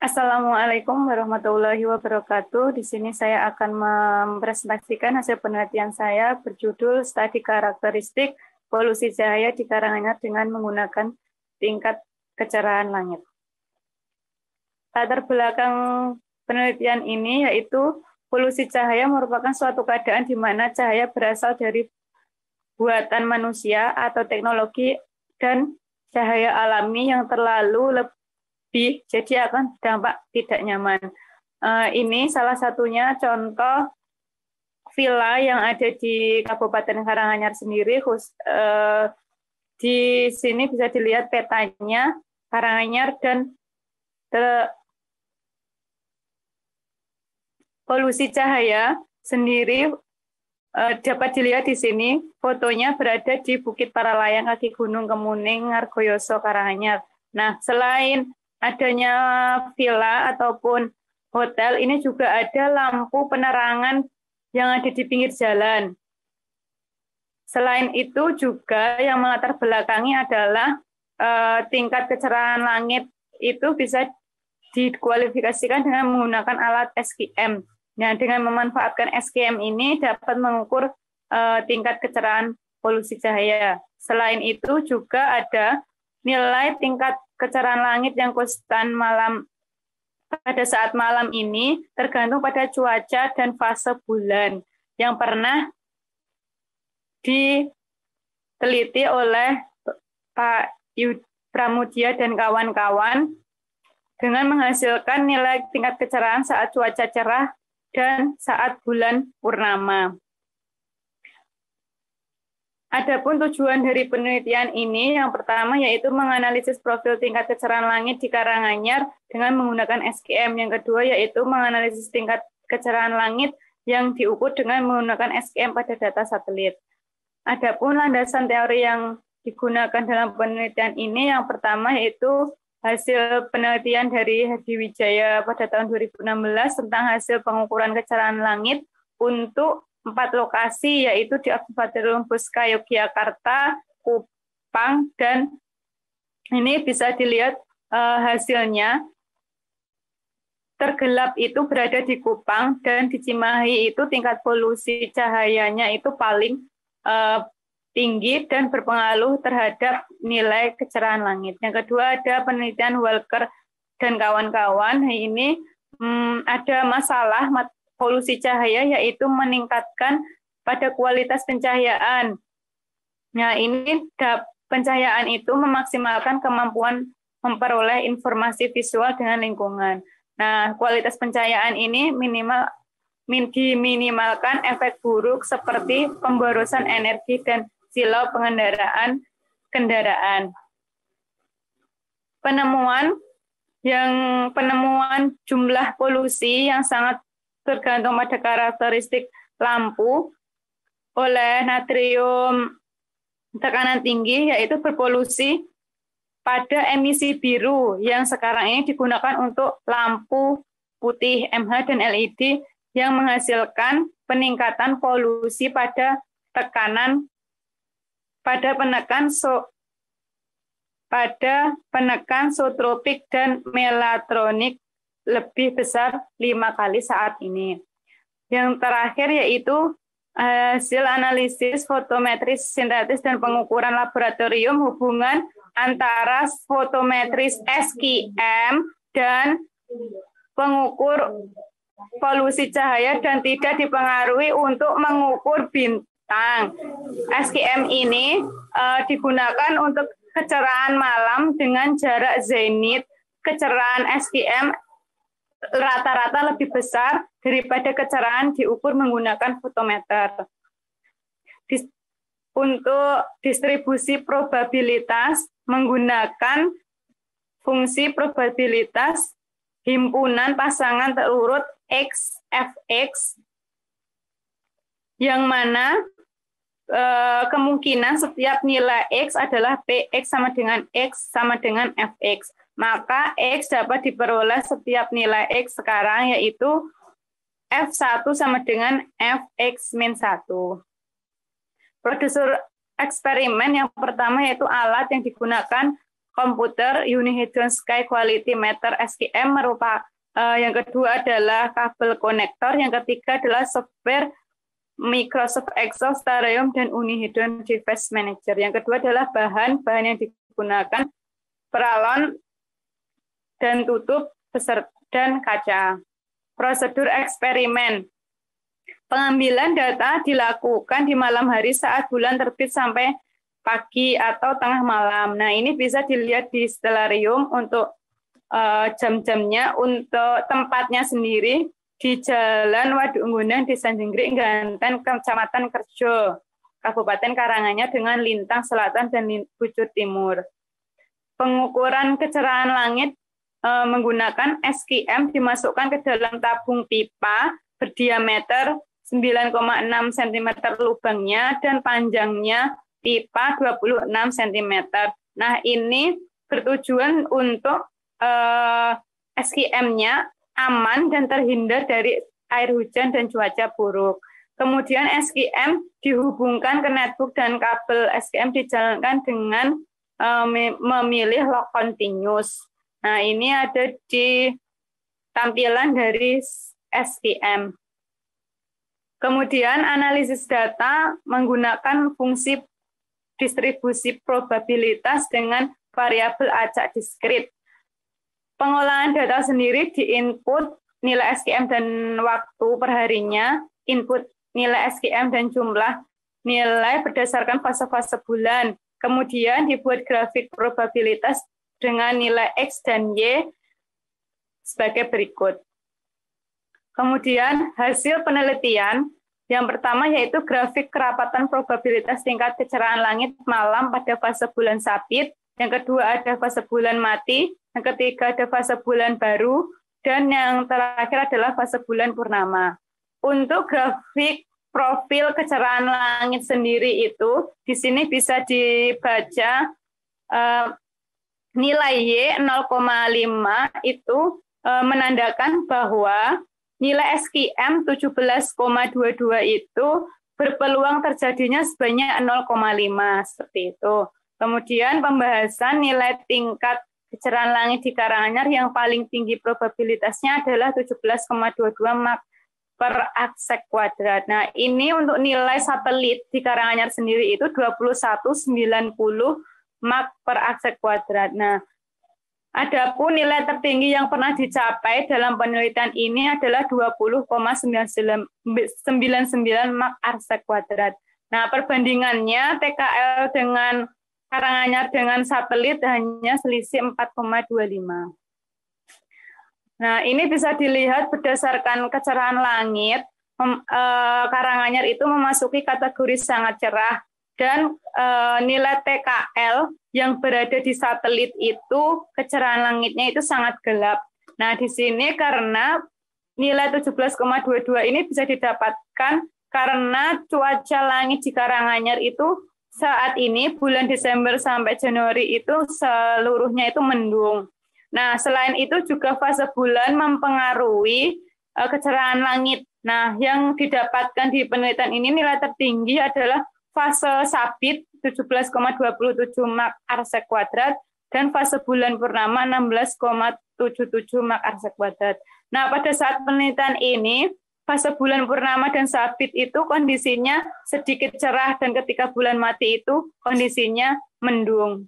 Assalamualaikum warahmatullahi wabarakatuh. Di sini saya akan mempresentasikan hasil penelitian saya berjudul Studi Karakteristik Polusi Cahaya di Karanganyar dengan menggunakan tingkat kecerahan langit. Latar belakang penelitian ini yaitu polusi cahaya merupakan suatu keadaan di mana cahaya berasal dari buatan manusia atau teknologi dan cahaya alami yang terlalu lebih, jadi akan berdampak tidak nyaman. Ini salah satunya contoh villa yang ada di Kabupaten Karanganyar sendiri. Di sini bisa dilihat petanya Karanganyar dan polusi cahaya sendiri dapat dilihat di sini. Fotonya berada di Bukit Paralayang, kaki Gunung Kemuning, Ngargoyoso, Karanganyar. Nah, selain adanya villa ataupun hotel, ini juga ada lampu penerangan yang ada di pinggir jalan. Selain itu juga yang melatar belakangi adalah tingkat kecerahan langit itu bisa dikualifikasikan dengan menggunakan alat SQM. Nah, dengan memanfaatkan SQM ini dapat mengukur tingkat kecerahan polusi cahaya. Selain itu juga ada nilai tingkat kecerahan langit yang konstan pada saat malam ini tergantung pada cuaca dan fase bulan yang pernah diteliti oleh Pak Pramudia dan kawan-kawan dengan menghasilkan nilai tingkat kecerahan saat cuaca cerah dan saat bulan purnama. Adapun tujuan dari penelitian ini, yang pertama yaitu menganalisis profil tingkat kecerahan langit di Karanganyar dengan menggunakan SQM. Yang kedua yaitu menganalisis tingkat kecerahan langit yang diukur dengan menggunakan SQM pada data satelit. Adapun landasan teori yang digunakan dalam penelitian ini, yang pertama yaitu hasil penelitian dari Hadi Wijaya pada tahun 2016 tentang hasil pengukuran kecerahan langit untuk 4 lokasi, yaitu di Observatorium Buska, Yogyakarta, Kupang, dan ini bisa dilihat hasilnya. Tergelap itu berada di Kupang, dan di Cimahi itu tingkat polusi cahayanya itu paling tinggi dan berpengaruh terhadap nilai kecerahan langit. Yang kedua ada penelitian Walker dan kawan-kawan. Ini ada masalah polusi cahaya yaitu meningkatkan pada kualitas pencahayaan. Nah, ini pencahayaan itu memaksimalkan kemampuan memperoleh informasi visual dengan lingkungan. Nah, kualitas pencahayaan ini diminimalkan efek buruk seperti pemborosan energi dan silau pengendaraan kendaraan. Penemuan jumlah polusi yang sangat tergantung pada karakteristik lampu oleh natrium tekanan tinggi, yaitu berpolusi pada emisi biru yang sekarang ini digunakan untuk lampu putih MH dan LED yang menghasilkan peningkatan polusi pada penekan zootropik dan melatronik lebih besar 5 kali saat ini. Yang terakhir yaitu hasil analisis fotometris sintetis dan pengukuran laboratorium, hubungan antara fotometris SQM dan pengukur polusi cahaya dan tidak dipengaruhi untuk mengukur bintang. SQM ini digunakan untuk kecerahan malam dengan jarak zenit. Kecerahan SQM rata-rata lebih besar daripada kecerahan diukur menggunakan fotometer. Untuk distribusi probabilitas menggunakan fungsi probabilitas himpunan pasangan terurut XFX, yang mana kemungkinan setiap nilai X adalah PX sama dengan X sama dengan Fx. Maka X dapat diperoleh setiap nilai X sekarang, yaitu F1 sama dengan Fx-1. Prosedur eksperimen yang pertama yaitu alat yang digunakan komputer Unihedron Sky Quality Meter SQM merupakan yang kedua adalah kabel konektor, yang ketiga adalah software Microsoft Excel, Stereo, dan Unihedron Device Manager. Yang kedua adalah bahan yang digunakan peralon dan tutup dan kaca. Prosedur eksperimen. Pengambilan data dilakukan di malam hari saat bulan terbit sampai pagi atau tengah malam. Nah, ini bisa dilihat di Stellarium untuk jam-jamnya. Untuk tempatnya sendiri di Jalan Waduk-Gunung, Desa Jenggrik, Ganten, Kecamatan Kerjo, Kabupaten Karanganyar dengan lintang selatan dan bujur timur. Pengukuran kecerahan langit menggunakan SQM dimasukkan ke dalam tabung pipa berdiameter 9,6 cm lubangnya dan panjangnya pipa 26 cm. Nah, ini bertujuan untuk SQM-nya aman dan terhindar dari air hujan dan cuaca buruk. Kemudian SQM dihubungkan ke netbook dan kabel SQM dijalankan dengan memilih lock continuous. Nah, ini ada di tampilan dari SQM. Kemudian analisis data menggunakan fungsi distribusi probabilitas dengan variabel acak diskrit. Pengolahan data sendiri diinput nilai SQM dan waktu perharinya, input nilai SQM dan jumlah nilai berdasarkan fase-fase bulan. Kemudian dibuat grafik probabilitas dengan nilai X dan Y sebagai berikut. Kemudian hasil penelitian yang pertama yaitu grafik kerapatan probabilitas tingkat kecerahan langit malam pada fase bulan sabit. Yang kedua ada fase bulan mati. Yang ketiga ada fase bulan baru. Dan yang terakhir adalah fase bulan purnama. Untuk grafik profil kecerahan langit sendiri itu, di sini bisa dibaca nilai Y 0,5 itu menandakan bahwa nilai SQM 17,22 itu berpeluang terjadinya sebanyak 0,5 seperti itu. Kemudian pembahasan nilai tingkat kecerahan langit di Karanganyar yang paling tinggi probabilitasnya adalah 17,22 Mach per arsek kuadrat. Nah, ini untuk nilai satelit di Karanganyar sendiri itu 2190 Mach per arsek kuadrat. Nah, adapun nilai tertinggi yang pernah dicapai dalam penelitian ini adalah 20,99 Mach arsek kuadrat. Nah, perbandingannya TKL dengan Karanganyar dengan satelit hanya selisih 4,25. Nah, ini bisa dilihat berdasarkan kecerahan langit, Karanganyar itu memasuki kategori sangat cerah. Dan nilai TKL yang berada di satelit itu kecerahan langitnya itu sangat gelap. Nah, di sini karena nilai 17,22 ini bisa didapatkan karena cuaca langit di Karanganyar itu saat ini bulan Desember sampai Januari itu seluruhnya itu mendung. Nah, selain itu juga fase bulan mempengaruhi kecerahan langit. Nah, yang didapatkan di penelitian ini nilai tertinggi adalah fase sabit 17,27 Mach arsek kuadrat dan fase bulan purnama 16,77 Mach arsek kuadrat. Nah, pada saat penelitian ini fase bulan purnama dan sabit itu kondisinya sedikit cerah dan ketika bulan mati itu kondisinya mendung.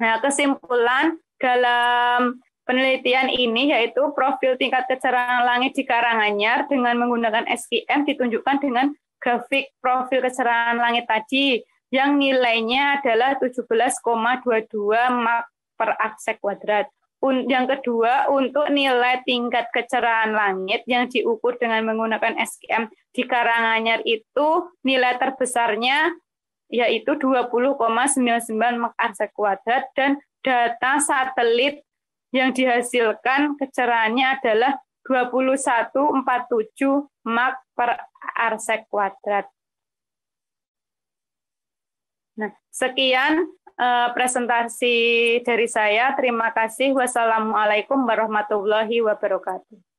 Nah, kesimpulan dalam penelitian ini yaitu profil tingkat kecerahan langit di Karanganyar dengan menggunakan SQM ditunjukkan dengan grafik profil kecerahan langit tadi yang nilainya adalah 17,22 Mach per arsek kuadrat. Yang kedua, untuk nilai tingkat kecerahan langit yang diukur dengan menggunakan SQM di Karanganyar itu nilai terbesarnya yaitu 20,99 Mach arsek kuadrat dan data satelit yang dihasilkan kecerahannya adalah 21,47 Mach per arsek kuadrat. Nah, sekian presentasi dari saya. Terima kasih. Wassalamualaikum warahmatullahi wabarakatuh.